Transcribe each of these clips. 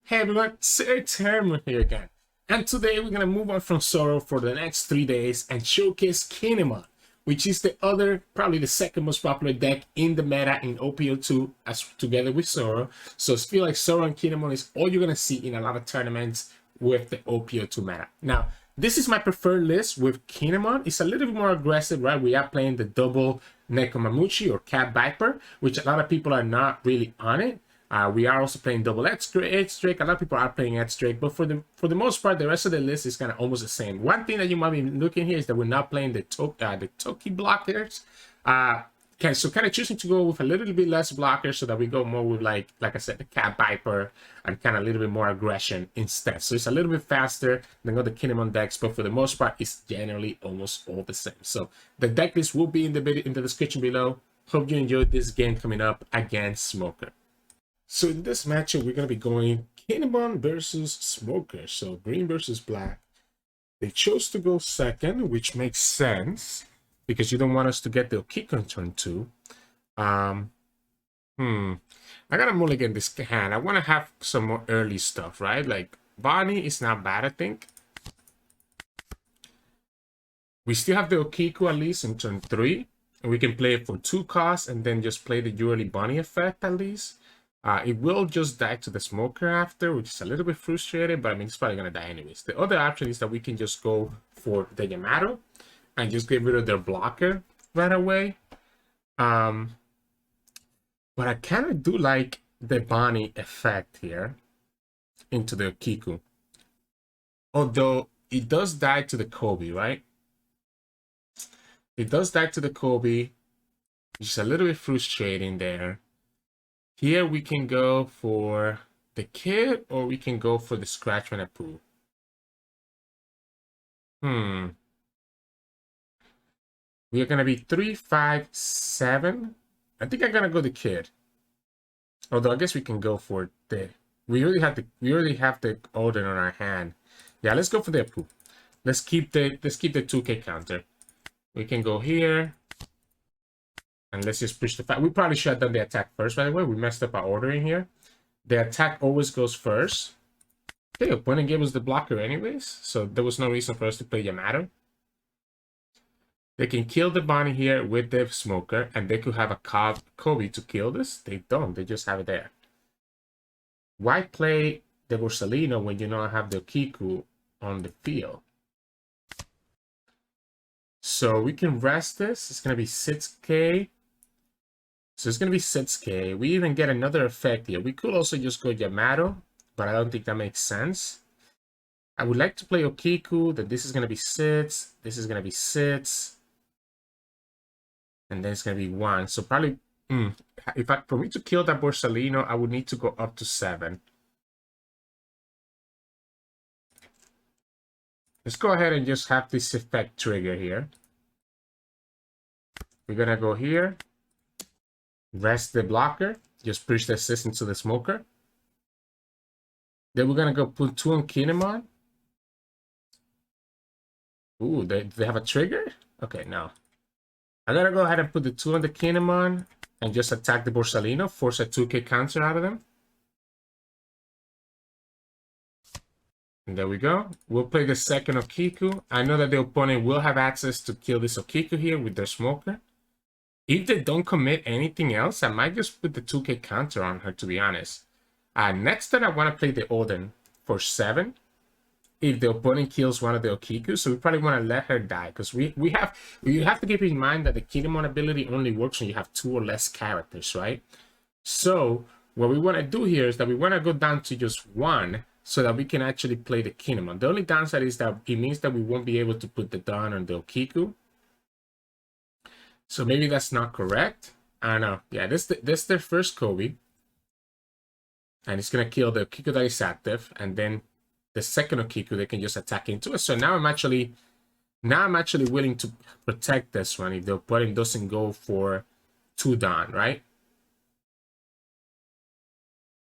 Hey everyone, Sirturmund here again. And today we're gonna move on from Zoro for the next 3 days and showcase Kinemon, which is the other, probably the second most popular deck in the meta in OP02 as together with Zoro. So I feel like Zoro and Kinemon is all you're gonna see in a lot of tournaments with the OP02 meta. Now, this is my preferred list with Kinemon. It's a little bit more aggressive, right? We are playing the double Nekomamushi or Cat Viper, which a lot of people are not really on it. We are also playing double edge strike. A lot of people are playing edge strike, but for the most part, the rest of the list is kind of almost the same. One thing that you might be looking here is that we're not playing the Toki blockers. So kind of choosing to go with a little bit less blockers so that we go more with like I said, the Cat Viper and kind of a little bit more aggression instead. So it's a little bit faster than other Kinemon decks, but for the most part, it's generally almost all the same. So the deck list will be in the description below. Hope you enjoyed this game coming up against Smoker. So in this matchup, we're going to be going Kinemon versus Smoker. So green versus black. They chose to go second, which makes sense because you don't want us to get the Okiku on turn 2. I got to mulligan this hand. I want to have some more early stuff, right? Like Bonney is not bad, I think. We still have the Okiku at least in turn 3. And we can play it for 2 costs and then just play the Jewelry Bonney effect at least. It will just die to the Smoker after, which is a little bit frustrating, but I mean, it's probably going to die anyways. The other option is that we can just go for the Yamato and just get rid of their blocker right away. But I kind of do like the Bonney effect here into the Okiku. Although it does die to the Kobe, right? It does die to the Kobe, which is a little bit frustrating there. Here we can go for the kid, or we can go for the Scratchman Apoo. We are gonna be 3, 5, 7. I think I'm gonna go the kid. Although I guess we can go for the. We already have the Oden on our hand. Yeah, let's go for the Apoo. Let's keep the 2K counter. We can go here. And let's just push the fact. We probably should have done the attack first, by the way. We messed up our ordering here. The attack always goes first. Okay, opponent gave us the blocker anyways, so there was no reason for us to play Yamato. They can kill the Bonney here with the Smoker, and they could have a Kobe to kill this. They don't. They just have it there. Why play the Borsalino when you don't have the Okiku on the field? So we can rest this. It's going to be 6K. So it's going to be 6K. We even get another effect here. We could also just go Yamato, but I don't think that makes sense. I would like to play Okiku, that this is going to be 6. This is going to be 6. And then it's going to be 1. So probably, for me to kill that Borsalino, I would need to go up to 7. Let's go ahead and just have this effect trigger here. We're going to go here. Rest the blocker, just push the assistant to the Smoker. Then we're gonna go put 2 on Kinemon. Ooh, they have a trigger? Okay, no. I'm gonna go ahead and put the 2 on the Kinemon and just attack the Borsalino, force a 2K counter out of them. And there we go. We'll play the second Okiku. I know that the opponent will have access to kill this Okiku here with their Smoker. If they don't commit anything else, I might just put the 2K counter on her, to be honest. Next turn, I want to play the Oden for 7. If the opponent kills one of the Okiku, so we probably want to let her die. Because you have to keep in mind that the Kinemon ability only works when you have 2 or less characters, right? So what we want to do here is that we want to go down to just 1 so that we can actually play the Kinemon. The only downside is that it means that we won't be able to put the Dawn on the Okiku. So maybe that's not correct. I don't know. Yeah, this their first Kobe. And it's going to kill the Okiku that is active. And then the second Okiku, they can just attack into it. So now I'm actually willing to protect this one if the opponent doesn't go for 2 down, right?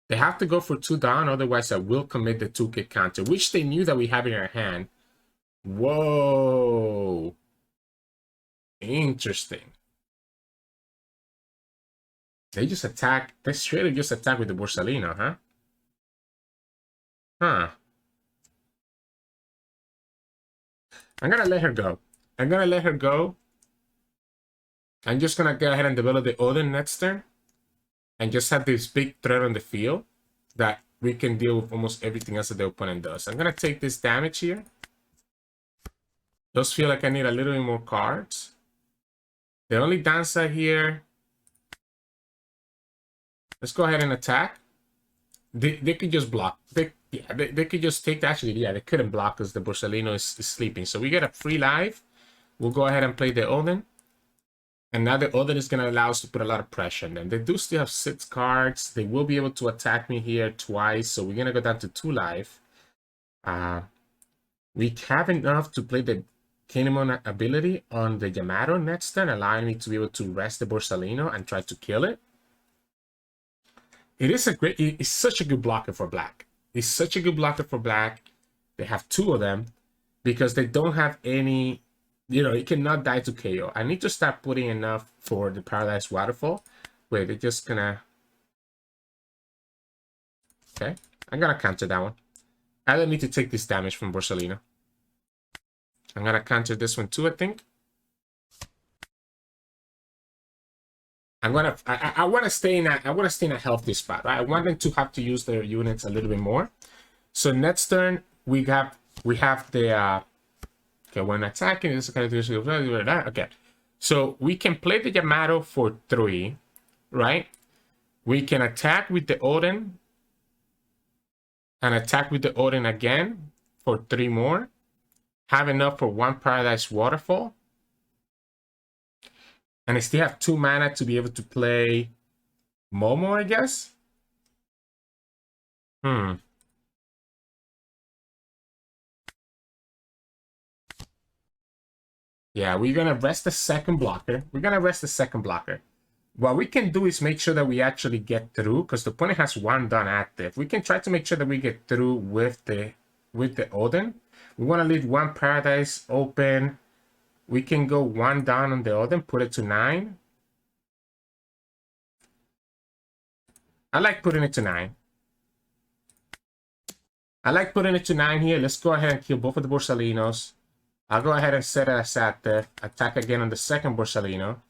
They have to go for 2 down, otherwise I will commit the 2K counter, which they knew that we have in our hand. Whoa. Interesting. They just attack. They straight up just attack with the Borsalino, huh? Huh. I'm gonna let her go. I'm gonna let her go. I'm just gonna go ahead and develop the Oden next turn. And just have this big threat on the field that we can deal with almost everything else that the opponent does. I'm gonna take this damage here. Does feel like I need a little bit more cards. The only downside here, let's go ahead and attack. They could just block. They could just take, actually, yeah, they couldn't block because the Borsalino is sleeping. So we get a free life. We'll go ahead and play the Oden. And now the Oden is going to allow us to put a lot of pressure on them. They do still have 6 cards. They will be able to attack me here twice. So we're going to go down to 2 life. We have enough to play the Kinemon ability on the Yamato next turn, allowing me to be able to rest the Borsalino and try to kill it. It's such a good blocker for black. It's such a good blocker for black. They have 2 of them because they don't have any, it cannot die to KO. I need to start putting enough for the Paradise Waterfall. Wait, they're just gonna... Okay, I'm gonna counter that one. I don't need to take this damage from Borsalino. I'm gonna counter this one too, I think. I want to stay in a healthy spot, right? I want them to have to use their units a little bit more. So next turn we have the okay, when attacking this characteristic of okay. So we can play the Yamato for 3, right? We can attack with the Oden and attack with the Oden again for 3 more. Have enough for 1 Paradise Waterfall. And I still have 2 mana to be able to play Momo, I guess. Yeah, we're going to rest the second blocker. What we can do is make sure that we actually get through, because the opponent has 1 done active. We can try to make sure that we get through with the Oden. We want to leave 1 Paradise open. We can go 1 down on the Oden, put it to 9. I like putting it to 9. Here. Let's go ahead and kill both of the Borsalinos. I'll go ahead and set it as active. Attack again on the second Borsalino.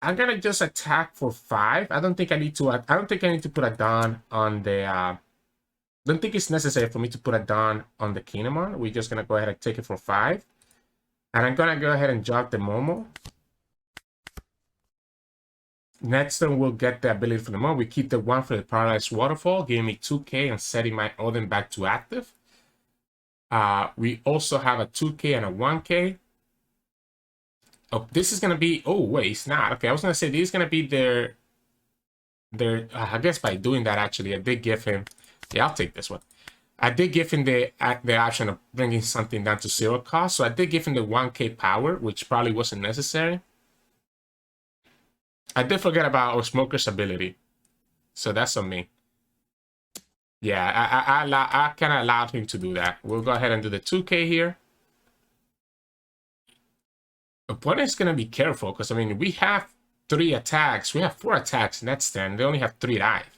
I'm gonna just attack for 5. I don't think I need to put a Dawn on the don't think it's necessary for me to put a Dawn on the Kinemon. We're just gonna go ahead and take it for 5. And I'm gonna go ahead and drop the Momo. Next turn we'll get the ability for the Momo. We keep the 1 for the Paradise Waterfall, giving me 2k and setting my Oden back to active. We also have a 2k and a 1k. Oh, this is gonna be, oh wait, it's not. Okay, I was gonna say this is gonna be their I guess by doing that, actually, I did give him, yeah, I'll take this one. I did give him the option of bringing something down to 0 cost, so I did give him the 1k power, which probably wasn't necessary. I did forget about our Smoker's ability, so that's on me. Yeah, I kind of allowed him to do that. We'll go ahead and do the 2k here. Opponent's going to be careful, because, I mean, we have 3 attacks. We have 4 attacks next turn. They only have 3 life.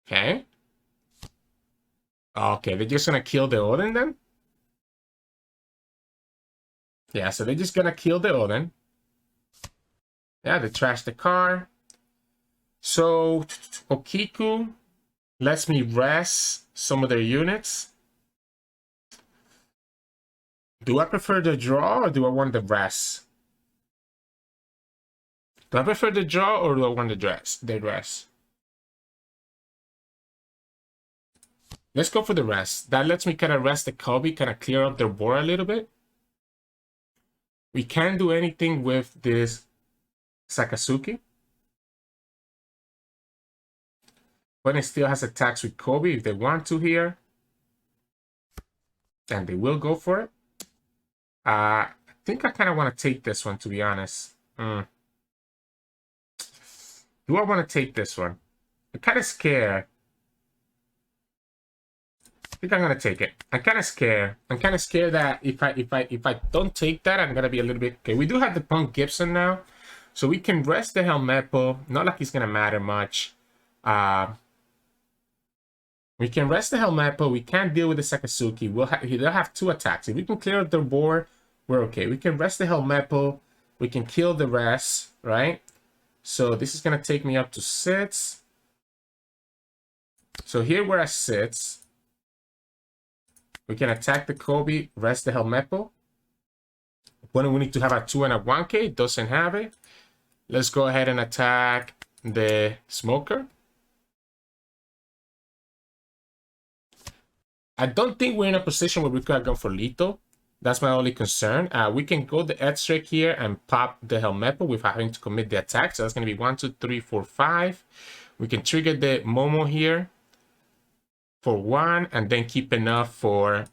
Okay. Okay, they're just going to kill the Oden then? Yeah, so they're just going to kill the Oden. Yeah, they trash the car. So, Okiku lets me rest some of their units. Do I prefer the draw or do I want the rest? Do I prefer the draw or do I want the rest? Let's go for the rest. That lets me kind of rest the Kobe, kind of clear up their board a little bit. We can't do anything with this Sakazuki. But it still has attacks with Kobe if they want to here. And they will go for it. I think I kind of want to take this one, to be honest. Do I want to take this one? I'm kind of scared. I think I'm gonna take it. I'm kind of scared. I'm kind of scared that if I don't take that, I'm gonna be a little bit. Okay, we do have the Punk Gibson now, So we can rest the Helmeppo. Not like it's gonna matter much. We can rest the Helmeppo. We can't deal with the Sakasuki. They'll have 2 attacks. If we can clear their board, we're okay. We can rest the Helmeppo. We can kill the rest, right? So this is gonna take me up to 6. So here we're at 6. We can attack the Kobe, rest the Helmeppo. When we need to have a 2 and a 1K, doesn't have it. Let's go ahead and attack the Smoker. I don't think we're in a position where we could have gone for lethal. That's my only concern. We can go the edge strike here and pop the Helmeppo without having to commit the attack. So that's going to be 1, 2, 3, 4, 5. We can trigger the Momo here for 1 and then keep enough for...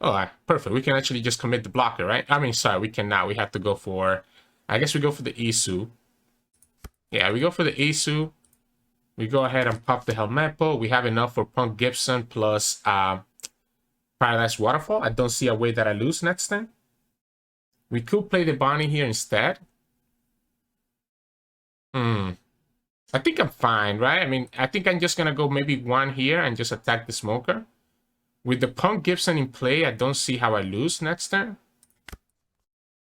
Oh, perfect. We can actually just commit the blocker, right? I mean, sorry, we cannot. We have to go for... I guess we go for the Izou. Yeah, we go for the Izou. We go ahead and pop the Helmeppo. We have enough for Punk Gibson plus Paradise Waterfall. I don't see a way that I lose next turn. We could play the Bonney here instead. I think I'm fine, right? I mean, I think I'm just going to go maybe 1 here and just attack the Smoker. With the Punk Gibson in play, I don't see how I lose next turn.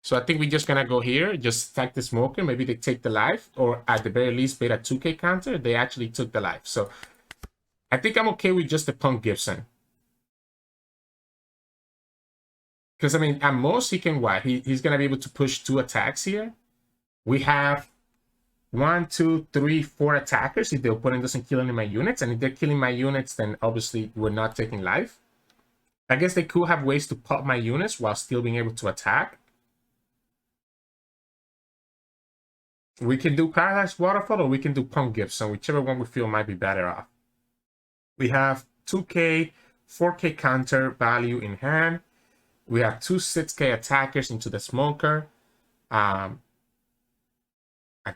So I think we're just going to go here, just attack the Smoker. Maybe they take the life, or at the very least, bait a 2K counter. They actually took the life. So I think I'm okay with just the Punk Gibson. Because, I mean, at most, he can what? He's going to be able to push 2 attacks here. We have 1, 2, 3, 4 attackers if the opponent doesn't kill any of my units. And if they're killing my units, then obviously we're not taking life. I guess they could have ways to pop my units while still being able to attack. We can do Paradise Waterfall or we can do Punk Gibson, whichever one we feel might be better off. We have 2K, 4K counter value in hand. We have 2 6K attackers into the Smoker. I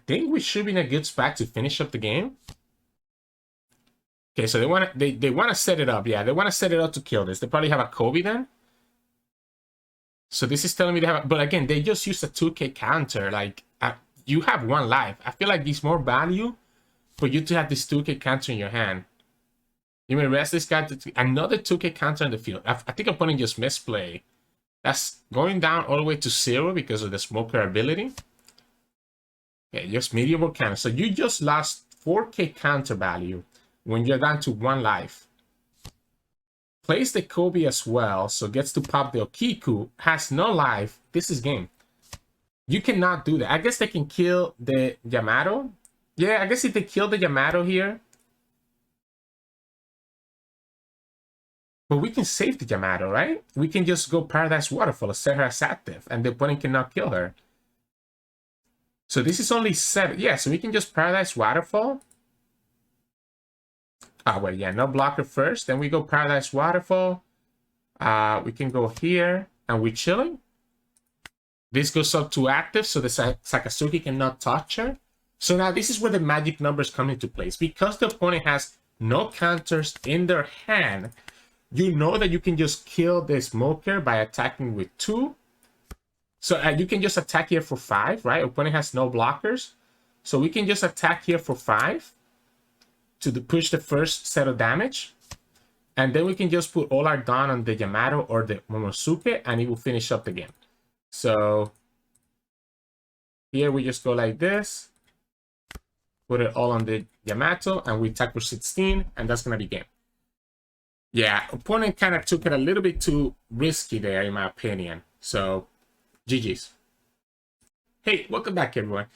think we should be in a good spot to finish up the game. Okay, so they want to set it up. Yeah, they want to set it up to kill this. They probably have a Kobe then. So this is telling me they have, but again, they just used a 2K counter. Like, you have 1 life. I feel like it's more value for you to have this 2K counter in your hand. You may rest this guy to another 2K counter in the field. I think opponent just misplay. That's going down all the way to 0 because of the Smoker ability. Yeah, just medieval counter. So you just lost 4K counter value when you're down to 1 life. Plays the Kobe as well, so gets to pop the Okiku. Has no life. This is game. You cannot do that. I guess they can kill the Yamato. Yeah, I guess if they kill the Yamato here. But we can save the Yamato, right? We can just go Paradise Waterfall, set her as active, and the opponent cannot kill her. So this is only 7. Yeah, so we can just Paradise Waterfall. Ah, well, yeah, no blocker first. Then we go Paradise Waterfall. We can go here, and we're chilling. This goes up to active, so the Sakasuki cannot touch her. So now this is where the magic numbers come into place. Because the opponent has no counters in their hand, you know that you can just kill the Smoker by attacking with 2. So you can just attack here for 5, right? Opponent has no blockers. So we can just attack here for 5 to push the first set of damage. And then we can just put all our Dawn on the Yamato or the Momonosuke, and it will finish up the game. So here we just go like this, put it all on the Yamato, and we attack for 16, and that's going to be game. Yeah, opponent kind of took it a little bit too risky there, in my opinion. So, GG's. Hey, welcome back, everyone.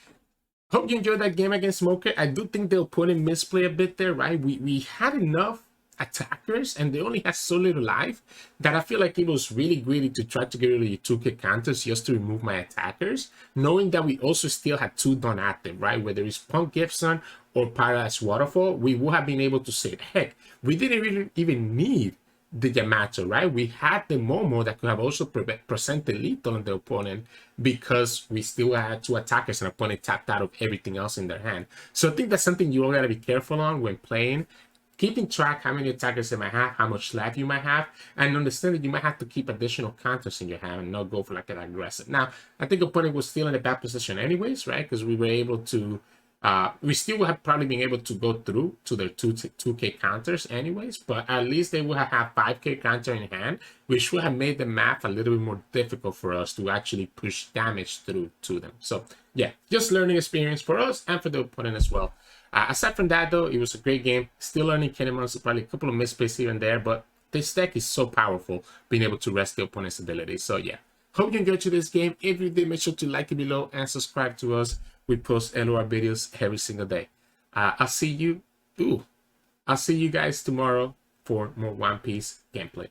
Hope you enjoyed that game against Smoker. I do think the opponent misplayed a bit there, right? We had enough attackers and they only had so little life that I feel like it was really greedy to try to get rid of the 2K counters just to remove my attackers, knowing that we also still had 2 done active, right? Whether it's Punk Gibson or Paradise Waterfall, we would have been able to say, heck, we didn't really even need the Yamato, right? We had the Momo that could have also presented lethal on the opponent because we still had 2 attackers and opponent tapped out of everything else in their hand. So I think that's something you all gotta be careful on when playing. keeping track how many attackers you might have, how much life you might have, and understand that you might have to keep additional counters in your hand and not go for like an aggressive. Now, I think opponent was still in a bad position anyways, right? Because we were able to, we still would have probably been able to go through to their 2K counters anyways, but at least they would have had 5K counter in hand, which would have made the math a little bit more difficult for us to actually push damage through to them. So yeah, just learning experience for us and for the opponent as well. Aside from that, though, it was a great game. Still learning Kinemon, so probably a couple of misplays here and there, but this deck is so powerful, being able to rest the opponent's abilities. So yeah, hope you enjoyed this game. If you did, make sure to like it below and subscribe to us. We post LOR videos every single day. I'll see you guys tomorrow for more One Piece gameplay.